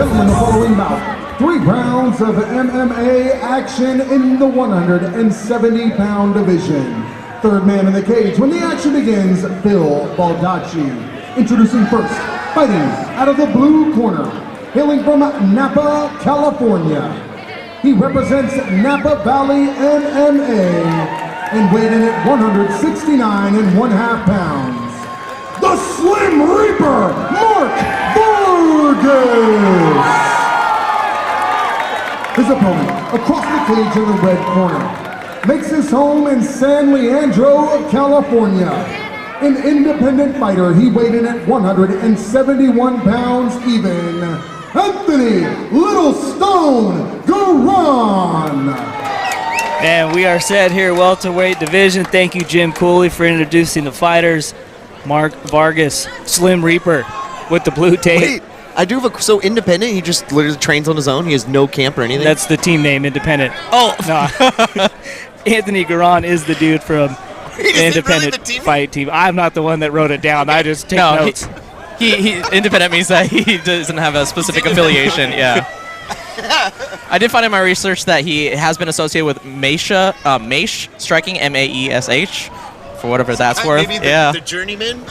gentlemen, the following bout, 3 rounds of MMA action in the 170-pound division. Third man in the cage when the action begins, Phil Baldacci. Introducing first, fighting out of the blue corner, hailing from Napa, California. He represents Napa Valley MMA and weighed in at 169 1/2 pounds. The Slim Reaper, Mark Vargas. His opponent, across the cage in the red corner, makes his home in San Leandro, California. An independent fighter, he weighed in at 171 pounds even. Anthony Little Stone Garon. And we are set here, welterweight division. Thank you, Jim Cooley, for introducing the fighters. Mark Vargas, Slim Reaper, with the blue tape. Wait, I do have so independent, he just literally trains on his own? He has no camp or anything? That's the team name, Independent. Oh! No. Anthony Garon is the dude from the Independent fight team. I'm not the one that wrote it down. I just take notes. He independent means that he doesn't have a specific affiliation. Yeah. I did find in my research that he has been associated with Maesh Striking, M-A-E-S-H, for whatever that's worth. Maybe the journeyman.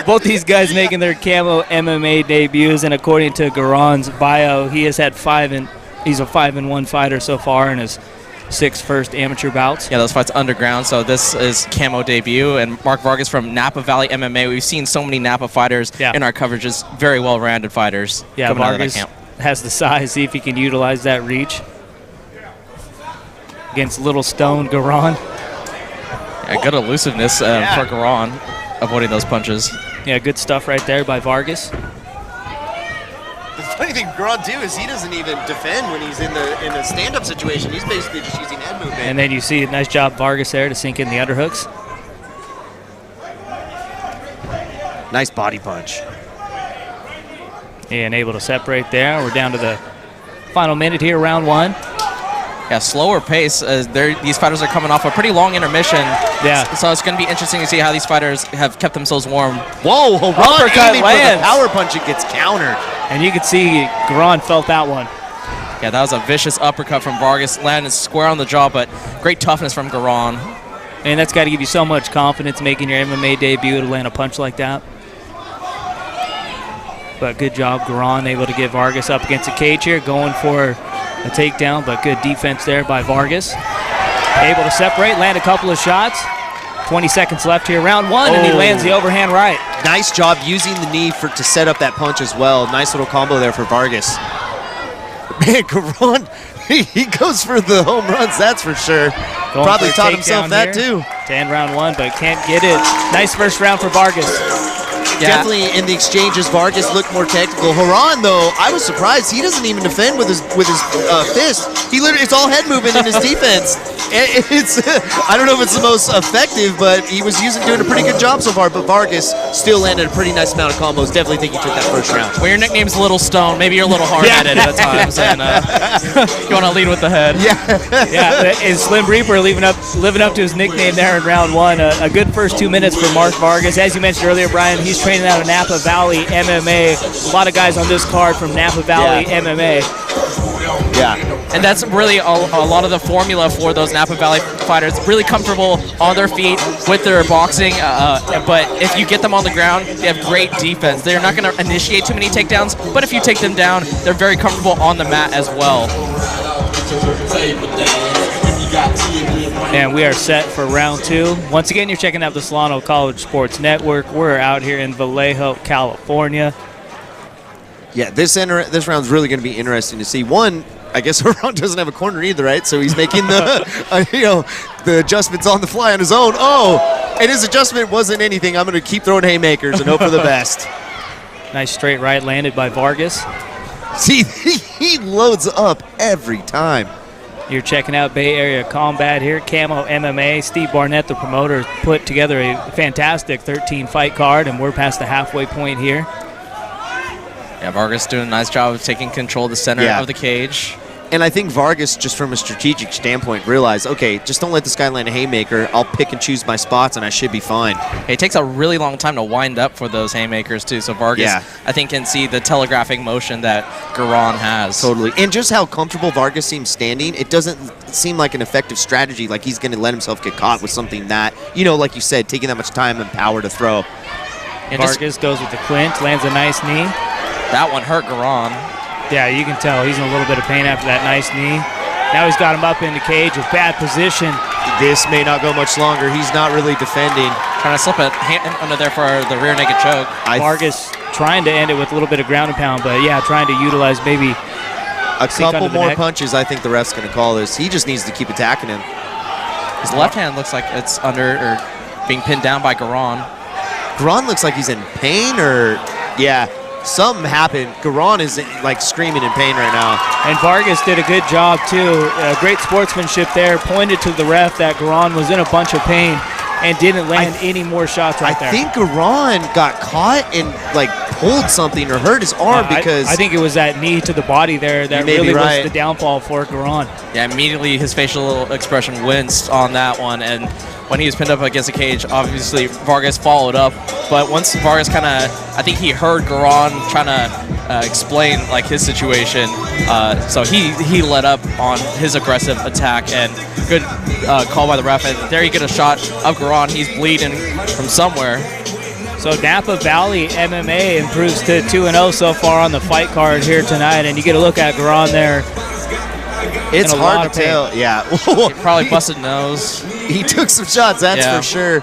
both these guys making their camo MMA debuts, and according to Garon's bio, he has had he's a 5-1 fighter so far in his 6 first amateur bouts. Yeah, those fights underground, so this is camo debut. And Mark Vargas from Napa Valley MMA. We've seen so many Napa fighters in our coverages, very well-rounded fighters. Yeah, Vargas has the size, see if he can utilize that reach. Against Little Stone Garon. Yeah, good elusiveness for Garon, avoiding those punches. Yeah, good stuff right there by Vargas. The funny thing Garon too is he doesn't even defend when he's in a stand-up situation. He's basically just using head movement. And then you see a nice job Vargas there to sink in the underhooks. Nice body punch. And able to separate there. We're down to the final minute here, round 1. Yeah, slower pace. These fighters are coming off a pretty long intermission. Yeah. So it's going to be interesting to see how these fighters have kept themselves warm. Whoa, uppercut lands. The power punch, it gets countered. And you can see Garon felt that one. Yeah, that was a vicious uppercut from Vargas. Landed square on the jaw, but great toughness from Garon. And that's got to give you so much confidence making your MMA debut to land a punch like that. But good job, Garon, able to get Vargas up against the cage here, going for a takedown, but good defense there by Vargas. Able to separate, land a couple of shots. 20 seconds left here, round 1, and he lands the overhand right. Nice job using the knee to set up that punch as well. Nice little combo there for Vargas. Man, Garon, he goes for the home runs, that's for sure. Probably taught himself that too. To end round 1, but can't get it. Nice first round for Vargas. Yeah. Definitely in the exchanges, Vargas looked more technical. Garon, though, I was surprised. He doesn't even defend with his fist. He literally, it's all head movement in his defense. It's I don't know if it's the most effective, but he was doing a pretty good job so far. But Vargas still landed a pretty nice amount of combos. Definitely think he took that first round. Well, your nickname's Little Stone. Maybe you're a little hard-headed at times, and you want to lead with the head. Yeah, and Slim Reaper living up to his nickname there in round 1. A good first 2 minutes for Mark Vargas. As you mentioned earlier, Brian, he's training out of Napa Valley MMA. A lot of guys on this card from Napa Valley MMA. Yeah. And that's really a lot of the formula for those Napa Valley fighters. Really comfortable on their feet with their boxing, but if you get them on the ground, they have great defense. They're not going to initiate too many takedowns, but if you take them down, they're very comfortable on the mat as well. And we are set for round 2. Once again, you're checking out the Solano College Sports Network. We're out here in Vallejo, California. Yeah, this round's really going to be interesting to see. One, I guess Garon doesn't have a corner either, right? So he's making the the adjustments on the fly on his own. Oh, and his adjustment wasn't anything. I'm going to keep throwing haymakers and hope for the best. Nice straight right landed by Vargas. See, he loads up every time. You're checking out Bay Area Combat here, Camo MMA. Steve Barnett, the promoter, put together a fantastic 13-fight card, and we're past the halfway point here. Yeah, Vargas doing a nice job of taking control of the center of the cage. And I think Vargas, just from a strategic standpoint, realized, okay, just don't let this guy land a haymaker. I'll pick and choose my spots, and I should be fine. It takes a really long time to wind up for those haymakers, too. So Vargas, I think, can see the telegraphing motion that Garon has. Totally. And just how comfortable Vargas seems standing, it doesn't seem like an effective strategy, like he's going to let himself get caught with something that, you know, like you said, taking that much time and power to throw. And Vargas goes with the clinch, lands a nice knee. That one hurt Garon. Yeah, you can tell he's in a little bit of pain after that nice knee. Now he's got him up in the cage with bad position. This may not go much longer. He's not really defending. Trying to slip a hand under there for the rear naked choke. Vargas trying to end it with a little bit of ground and pound, but yeah, trying to utilize maybe a couple more punches. I think the ref's going to call this. He just needs to keep attacking him. His left hand looks like it's under or being pinned down by Garon. Garon looks like he's in pain, or yeah. Something happened. Garon is like screaming in pain right now. And Vargas did a good job too. Great sportsmanship there. Pointed to the ref that Garon was in a bunch of pain and didn't land any more shots right there. I think Garon got caught and like pulled something or hurt his arm because I think it was that knee to the body there that really was the downfall for Garon. Yeah, immediately his facial expression winced on that one, and when he was pinned up against the cage, obviously Vargas followed up. But once Vargas kind of, I think he heard Garon trying to explain like his situation, so he let up on his aggressive attack, and good call by the ref. And there you get a shot of Garon. He's bleeding from somewhere. So Napa Valley MMA improves to 2-0 so far on the fight card here tonight, and you get a look at Garon there. It's hard to tell. Yeah. He probably busted nose. He took some shots, that's for sure.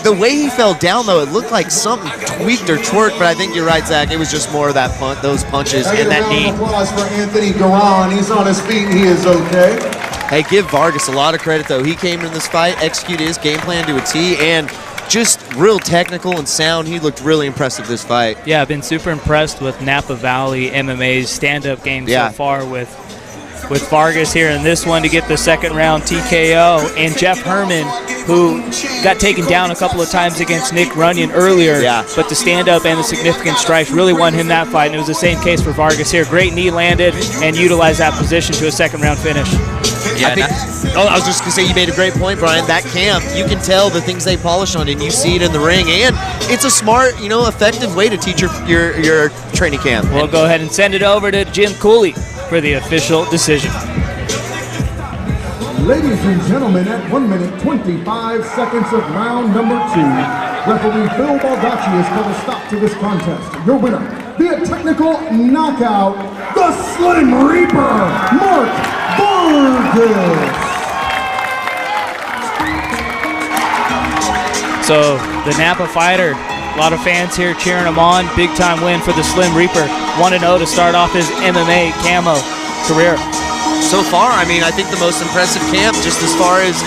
The way he fell down, though, it looked like something tweaked or twerked, but I think you're right, Zach. It was just more of that those punches and that knee. Applause for Anthony Garon. He's on his feet. He is okay. Hey, give Vargas a lot of credit, though. He came in this fight, executed his game plan to a T, and just real technical and sound. He looked really impressive this fight. Yeah, I've been super impressed with Napa Valley MMA's stand-up game so far with Vargas here in this one to get the second round TKO, and Jeff Herman, who got taken down a couple of times against Nick Runyon earlier, but the stand-up and the significant strikes really won him that fight, and it was the same case for Vargas here. Great knee landed and utilized that position to a second round finish. Yeah, I was just going to say, you made a great point, Brian. That camp, you can tell the things they polish on, and you see it in the ring, and it's a smart, effective way to teach your training camp. We'll go ahead and send it over to Jim Cooley for the official decision. Ladies and gentlemen, at 1 minute 25 seconds of round number 2, referee Phil Baldacci has called a stop to this contest. Your winner, via technical knockout, the Slim Reaper, Mark Vargas. So the Napa fighter, a lot of fans here cheering him on. Big time win for the Slim Reaper. 1-0 to start off his MMA camo career. So far, I mean, I think the most impressive camp, just as far as,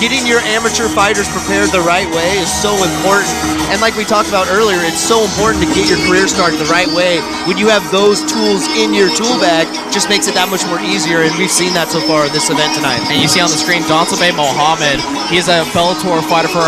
getting your amateur fighters prepared the right way is so important. And like we talked about earlier, it's so important to get your career started the right way. When you have those tools in your tool bag, just makes it that much more easier, and we've seen that so far in this event tonight. And you see on the screen, Donsalbe Mohammed, he's a Bellator fighter for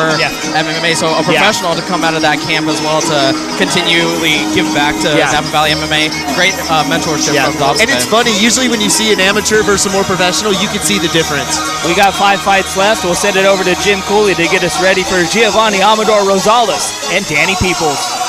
MMA, so a professional to come out of that camp as well to continually give back to Napa Valley MMA. Great mentorship from Donsalbe. And it's funny, usually when you see an amateur versus a more professional, you can see the difference. We got 5 fights left. We'll send it over to Jim Cooley to get us ready for Giovanni Amador Rosales and Danny Peoples.